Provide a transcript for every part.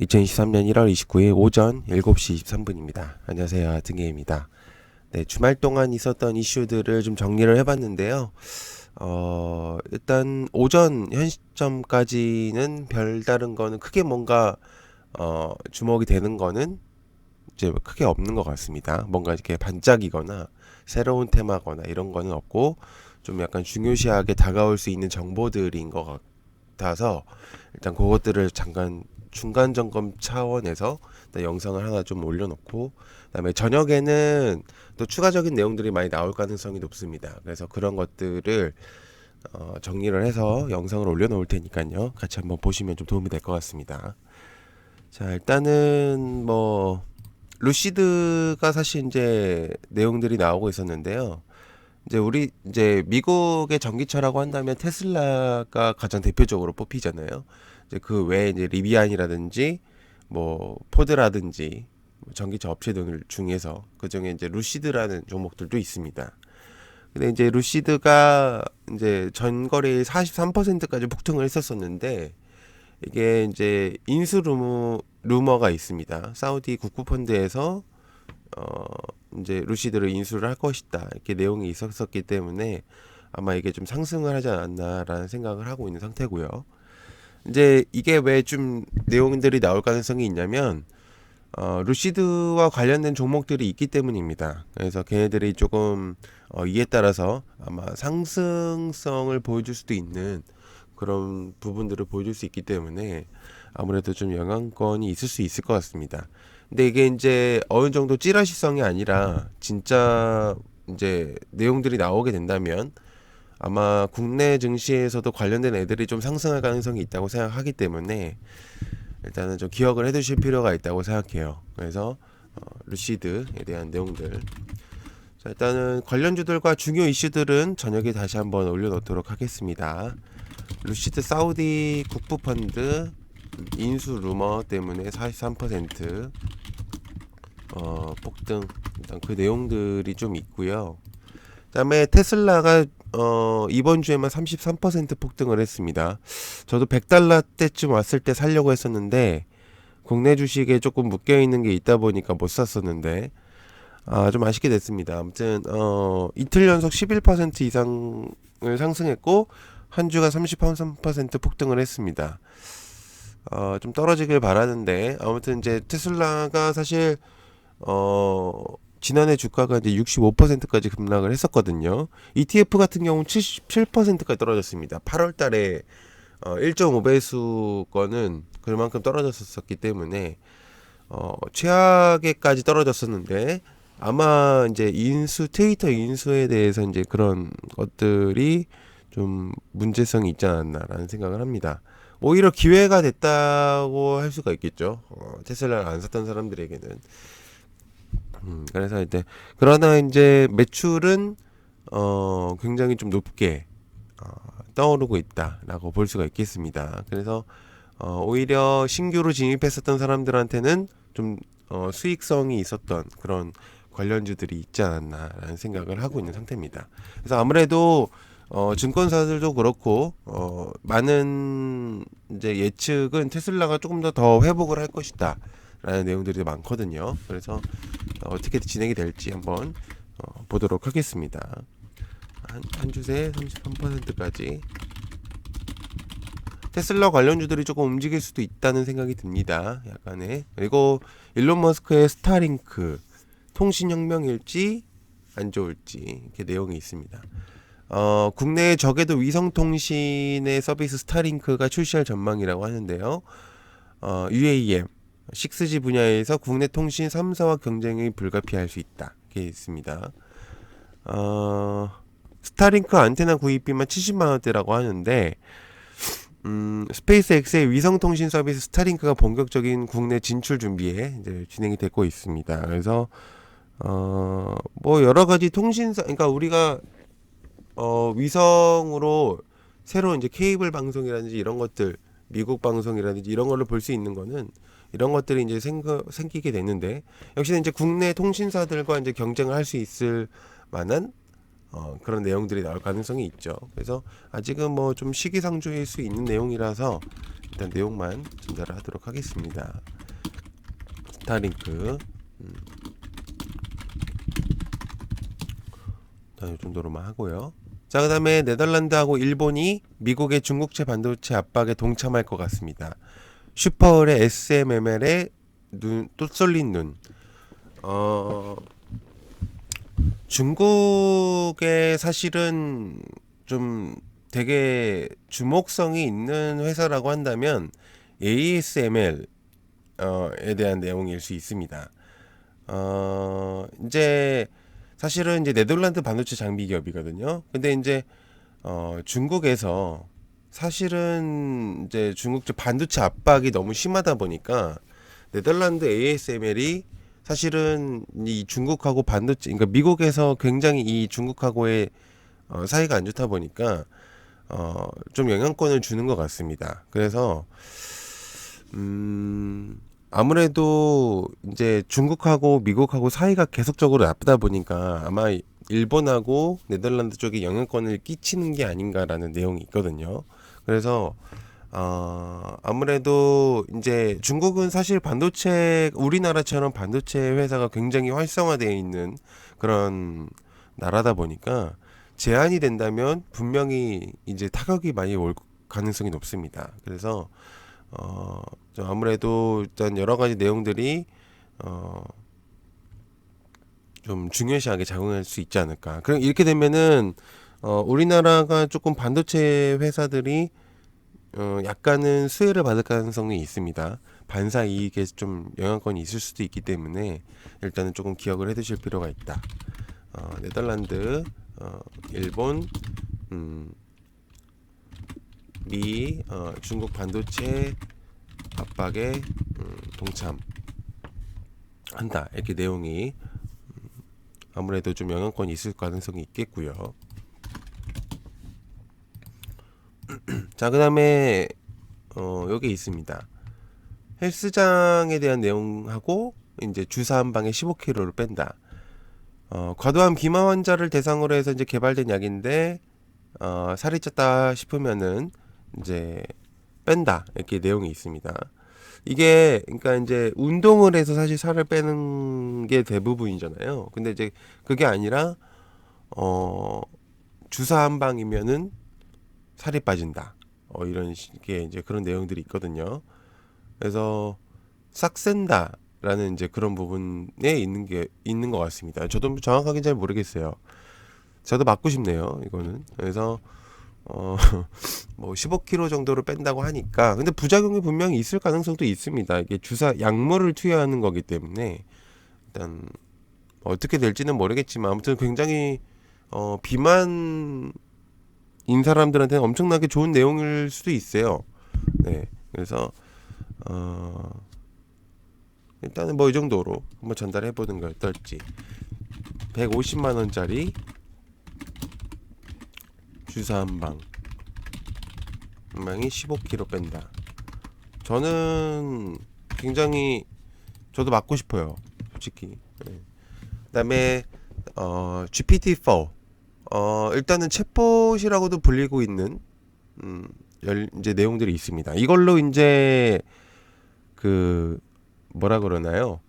2023년 1월 29일 오전 7시 23분입니다. 안녕하세요. 등혜입니다. 네, 주말 동안 있었던 이슈들을 좀 정리를 해봤는데요. 일단 오전 현 시점까지는 별다른 거는 크게 뭔가 주목이 되는 거는 이제 크게 없는 것 같습니다. 뭔가 이렇게 반짝이거나 새로운 테마거나 이런 거는 없고 좀 약간 중요시하게 다가올 수 있는 정보들인 것 같아서 일단 그것들을 잠깐 중간 점검 차원에서 일단 영상을 하나 좀 올려놓고 그다음에 저녁에는 또 추가적인 내용들이 많이 나올 가능성이 높습니다. 그래서 그런 것들을 정리를 해서 영상을 올려놓을 테니까요. 같이 한번 보시면 좀 도움이 될 것 같습니다. 자, 일단은 뭐 루시드가 사실 이제 내용들이 나오고 있었는데요. 이제 우리 이제 미국의 전기차라고 한다면 테슬라가 가장 대표적으로 뽑히잖아요. 이제 그 외에 이제 리비안이라든지 뭐 포드라든지 뭐 전기차 업체들 중에서 그 중에 이제 루시드라는 종목들도 있습니다. 근데 이제 루시드가 이제 전거래일 43%까지 폭등을 했었었는데 이게 이제 인수 루머가 있습니다. 사우디 국부펀드에서 어 이제 루시드를 인수를 할 것이다 이렇게 내용이 있었기 때문에 아마 이게 좀 상승을 하지 않았나라는 생각을 하고 있는 상태고요. 이제 이게 왜 좀 내용들이 나올 가능성이 있냐면 루시드와 관련된 종목들이 있기 때문입니다. 그래서 걔네들이 조금 이에 따라서 아마 상승성을 보여줄 수도 있는 그런 부분들을 보여줄 수 있기 때문에 아무래도 좀 영향권이 있을 수 있을 것 같습니다. 근데 이게 이제 어느 정도 찌라시성이 아니라 진짜 이제 내용들이 나오게 된다면 아마 국내 증시에서도 관련된 애들이 좀 상승할 가능성이 있다고 생각하기 때문에 일단은 좀 기억을 해두실 필요가 있다고 생각해요. 그래서 루시드에 대한 내용들. 자, 일단은 관련주들과 중요 이슈들은 저녁에 다시 한번 올려놓도록 하겠습니다. 루시드 사우디 국부펀드 인수 루머 때문에 43% 폭등. 일단 그 내용들이 좀 있고요. 그다음에 테슬라가 이번 주에만 33% 폭등을 했습니다. 저도 100달러 때쯤 왔을 때 살려고 했었는데 국내 주식에 조금 묶여 있는 게 있다 보니까 못 샀었는데 좀 아쉽게 됐습니다. 아무튼 이틀 연속 11% 이상을 상승했고 한 주가 33% 폭등을 했습니다. 좀 떨어지길 바라는데 아무튼 이제 테슬라가 사실 지난해 주가가 이제 65%까지 급락을 했었거든요. ETF 같은 경우는 77%까지 떨어졌습니다. 8월 달에 1.5배수 거는 그만큼 떨어졌었기 때문에 최악에까지 떨어졌었는데 아마 이제 트위터 인수에 대해서 이제 그런 것들이 좀 문제성이 있지 않았나라는 생각을 합니다. 오히려 기회가 됐다고 할 수가 있겠죠. 테슬라를 안 샀던 사람들에게는. 그래서 이제 그러나 이제 매출은 굉장히 좀 높게 어, 떠오르고 있다라고 볼 수가 있겠습니다. 그래서 오히려 신규로 진입했었던 사람들한테는 좀 수익성이 있었던 그런 관련주들이 있지 않았나라는 생각을 하고 있는 상태입니다. 그래서 아무래도 증권사들도 그렇고 많은 이제 예측은 테슬라가 조금 더 회복을 할 것이다 라는 내용들이 많거든요. 그래서 어떻게 진행이 될지 한번 보도록 하겠습니다. 한 주에 33%까지 테슬라 관련주들이 조금 움직일 수도 있다는 생각이 듭니다. 약간의. 그리고 일론 머스크의 스타링크 통신혁명일지 안 좋을지 이렇게 내용이 있습니다. 국내에 적어도 위성통신의 서비스 스타링크가 출시할 전망이라고 하는데요. UAM 6G 분야에서 국내 통신 3사와 경쟁이 불가피할 수 있다. 이렇게 있습니다. 스타링크 안테나 구입비만 70만 원대라고 하는데 스페이스X의 위성통신 서비스 스타링크가 본격적인 국내 진출 준비에 이제 진행이 되고 있습니다. 그래서 뭐 여러 가지 통신사, 그러니까 우리가 위성으로 새로 이제 케이블 방송이라든지 이런 것들, 미국 방송이라든지 이런 걸로 볼 수 있는 거는 이런 것들이 이제 생기게 되는데 역시 이제 국내 통신사들과 이제 경쟁을 할 수 있을 만한 그런 내용들이 나올 가능성이 있죠. 그래서 아직은 뭐 좀 시기상조일 수 있는 내용이라서 일단 내용만 전달을 하도록 하겠습니다. 스타링크 이 정도로만 하고요. 자, 그 다음에 네덜란드하고 일본이 미국의 중국제 반도체 압박에 동참할 것 같습니다. 슈퍼을의 SMML에 또 쏠린 눈. 중국에 사실은 좀 되게 주목성이 있는 회사라고 한다면 ASML 에 대한 내용일 수 있습니다. 이제 사실은 이제 네덜란드 반도체 장비 기업이거든요. 근데 이제 중국에서 사실은 이제 중국제 반도체 압박이 너무 심하다 보니까 네덜란드 ASML이 사실은 이 중국하고 반도체, 그러니까 미국에서 굉장히 이 중국하고의 사이가 안 좋다 보니까 좀 영향권을 주는 것 같습니다. 그래서 아무래도 이제 중국하고 미국하고 사이가 계속적으로 나쁘다 보니까 아마 일본하고 네덜란드 쪽에 영향권을 끼치는 게 아닌가라는 내용이 있거든요. 그래서 아무래도 이제 중국은 사실 반도체, 우리나라처럼 반도체 회사가 굉장히 활성화되어 있는 그런 나라다 보니까 제한이 된다면 분명히 이제 타격이 많이 올 가능성이 높습니다. 그래서 좀 아무래도 일단 여러 가지 내용들이 좀 중요시하게 작용할 수 있지 않을까. 그럼 이렇게 되면은 우리나라가 조금 반도체 회사들이 약간은 수혜를 받을 가능성이 있습니다. 반사 이익에 좀 영향권이 있을 수도 있기 때문에 일단은 조금 기억을 해두실 필요가 있다. 네덜란드, 일본, 미, 중국 반도체 압박에 동참한다. 이렇게 내용이 아무래도 좀 영향권이 있을 가능성이 있겠고요. 자, 그 다음에 여기 있습니다. 헬스장에 대한 내용하고 이제 주사 한 방에 15kg를 뺀다. 과도한 비만 환자를 대상으로 해서 이제 개발된 약인데 살이 쪘다 싶으면은 이제 뺀다, 이렇게 내용이 있습니다. 이게 그러니까 이제 운동을 해서 사실 살을 빼는 게 대부분이잖아요. 근데 이제 그게 아니라 주사 한 방이면은 살이 빠진다. 이런 식의 이제 그런 내용들이 있거든요. 그래서 싹 센다라는 이제 그런 부분에 있는 것 같습니다. 저도 정확하게 잘 모르겠어요. 저도 맞고 싶네요, 이거는. 그래서 뭐 15kg 정도를 뺀다고 하니까, 근데 부작용이 분명히 있을 가능성도 있습니다. 이게 주사 약물을 투여하는 거기 때문에 일단 어떻게 될지는 모르겠지만 아무튼 굉장히 비만인 사람들한테는 엄청나게 좋은 내용일 수도 있어요. 네, 그래서 일단은 뭐 이 정도로 한번 전달해 보는 게 어떨지. 150만 원짜리 주사 한 방이 15kg 뺀다. 저는 굉장히 저도 맞고 싶어요, 솔직히. 네. 그다음에 GPT-4 일단은 챗봇이라고도 불리고 있는 이제 내용들이 있습니다. 이걸로 이제 그 뭐라 그러나요?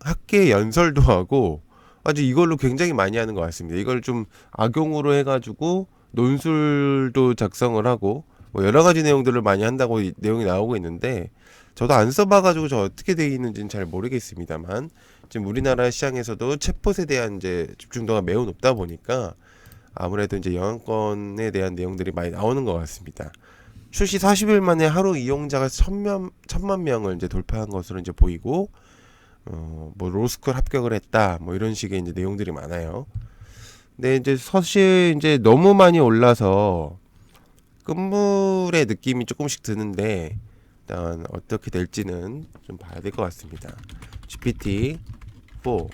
학계 연설도 하고 아주 이걸로 굉장히 많이 하는 것 같습니다. 이걸 좀 악용으로 해가지고 논술도 작성을 하고 뭐 여러 가지 내용들을 많이 한다고 내용이 나오고 있는데 저도 안 써봐가지고 저 어떻게 되어 있는지는 잘 모르겠습니다만 지금 우리나라 시장에서도 챗봇에 대한 이제 집중도가 매우 높다 보니까 아무래도 이제 영향권에 대한 내용들이 많이 나오는 것 같습니다. 출시 40일 만에 하루 이용자가 1000만 명을 이제 돌파한 것으로 이제 보이고 뭐 로스쿨 합격을 했다 뭐 이런 식의 이제 내용들이 많아요. 근데 이제 사실 이제 너무 많이 올라서 끝물의 느낌이 조금씩 드는데 일단 어떻게 될지는 좀 봐야 될 것 같습니다. GPT-4 뭐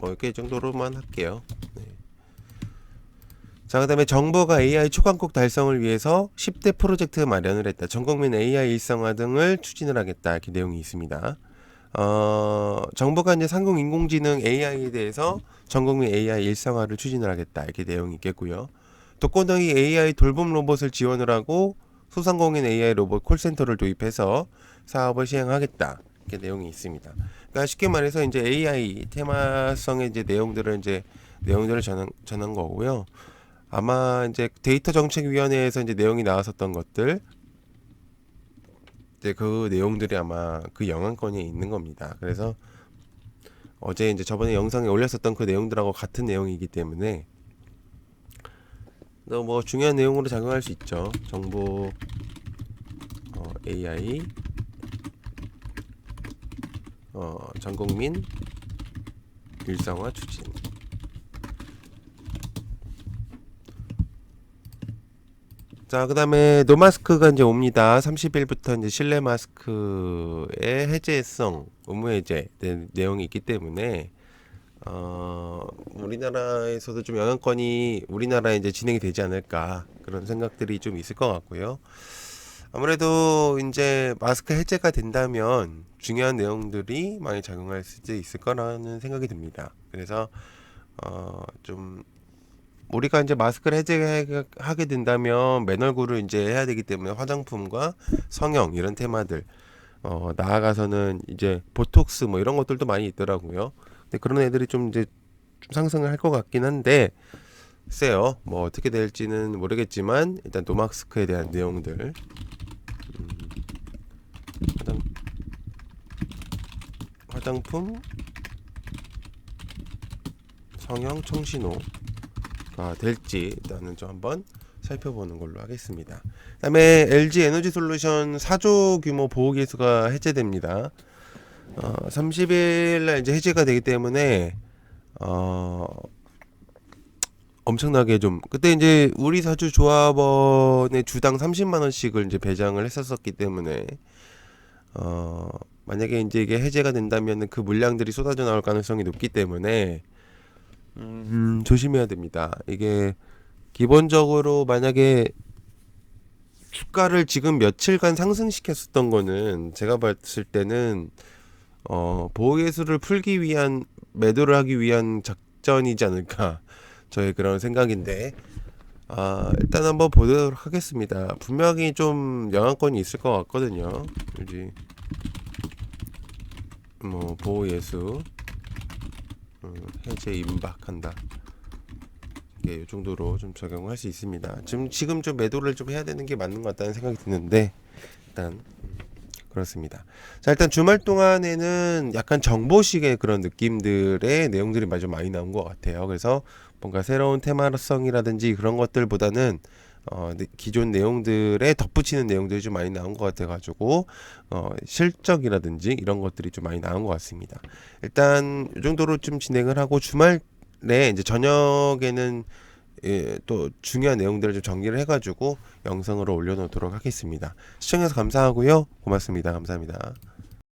이렇게 정도로만 할게요. 네. 자, 그 다음에 정부가 AI 초강국 달성을 위해서 10대 프로젝트 마련을 했다. 전국민 AI 일상화 등을 추진을 하겠다. 이렇게 내용이 있습니다. 정부가 이제 상공인공지능 AI에 대해서 전국민 AI 일상화를 추진을 하겠다. 이렇게 내용이 있겠고요. 독거노인 AI 돌봄 로봇을 지원을 하고 소상공인 AI 로봇 콜센터를 도입해서 사업을 시행하겠다. 이렇게 내용이 있습니다. 그러니까 쉽게 말해서 이제 AI 테마성의 이제 내용들을 전한 거고요. 아마 이제 데이터 정책위원회에서 이제 내용이 나왔었던 것들, 이제 그 내용들이 아마 그 영향권에 있는 겁니다. 그래서 어제 이제 저번에 영상에 올렸었던 그 내용들하고 같은 내용이기 때문에 뭐 중요한 내용으로 작용할 수 있죠. 정보 AI 전국민 일상화 추진. 자, 그다음에 노마스크가 이제 옵니다. 30일부터 이제 실내 마스크의 해제성, 의무 해제 내용이 있기 때문에 우리나라에서도 좀 영향권이 우리나라에 이제 진행이 되지 않을까 그런 생각들이 좀 있을 것 같고요. 아무래도 이제 마스크 해제가 된다면 중요한 내용들이 많이 작용할 수도 있을 거라는 생각이 듭니다. 그래서 좀 우리가 이제 마스크를 해제하게 된다면 맨 얼굴을 이제 해야 되기 때문에 화장품과 성형 이런 테마들 나아가서는 이제 보톡스 뭐 이런 것들도 많이 있더라고요. 근데 그런 애들이 좀 이제 좀 상승을 할 것 같긴 한데 글쎄요 뭐 어떻게 될지는 모르겠지만 일단 노마스크에 대한 내용들 화장, 화장품 성형 청신호가 될지 일단은 좀 한번 살펴보는 걸로 하겠습니다. 그다음에 LG 에너지 솔루션 4조 규모 보호계수가 해제됩니다. 30일 날 이제 해제가 되기 때문에 엄청나게 좀 그때 이제 우리 사주 조합원의 주당 30만 원씩을 이제 배정을 했었었기 때문에 만약에 이제 이게 해제가 된다면 그 물량들이 쏟아져 나올 가능성이 높기 때문에 조심해야 됩니다. 이게 기본적으로 만약에 주가를 지금 며칠간 상승시켰었던 거는 제가 봤을 때는 보호예수를 풀기 위한 매도를 하기 위한 작전이지 않을까 저의 그런 생각인데 일단 한번 보도록 하겠습니다. 분명히 좀 영향권이 있을 것 같거든요. 그지? 뭐 보호예수 해제 임박한다. 이 정도로 좀 적용할 수 있습니다. 지금 좀 매도를 좀 해야 되는 게 맞는 것 같다는 생각이 드는데 일단 그렇습니다. 자, 일단 주말 동안에는 약간 정보식의 그런 느낌들의 내용들이 좀 많이 나온 것 같아요. 그래서 뭔가 새로운 테마성이라든지 그런 것들보다는 기존 내용들에 덧붙이는 내용들이 좀 많이 나온 것 같아가지고 실적이라든지 이런 것들이 좀 많이 나온 것 같습니다. 일단 이 정도로 좀 진행을 하고 주말에 이제 저녁에는 또 중요한 내용들을 좀 정리를 해가지고 영상으로 올려놓도록 하겠습니다. 시청해서 감사하고요. 고맙습니다. 감사합니다.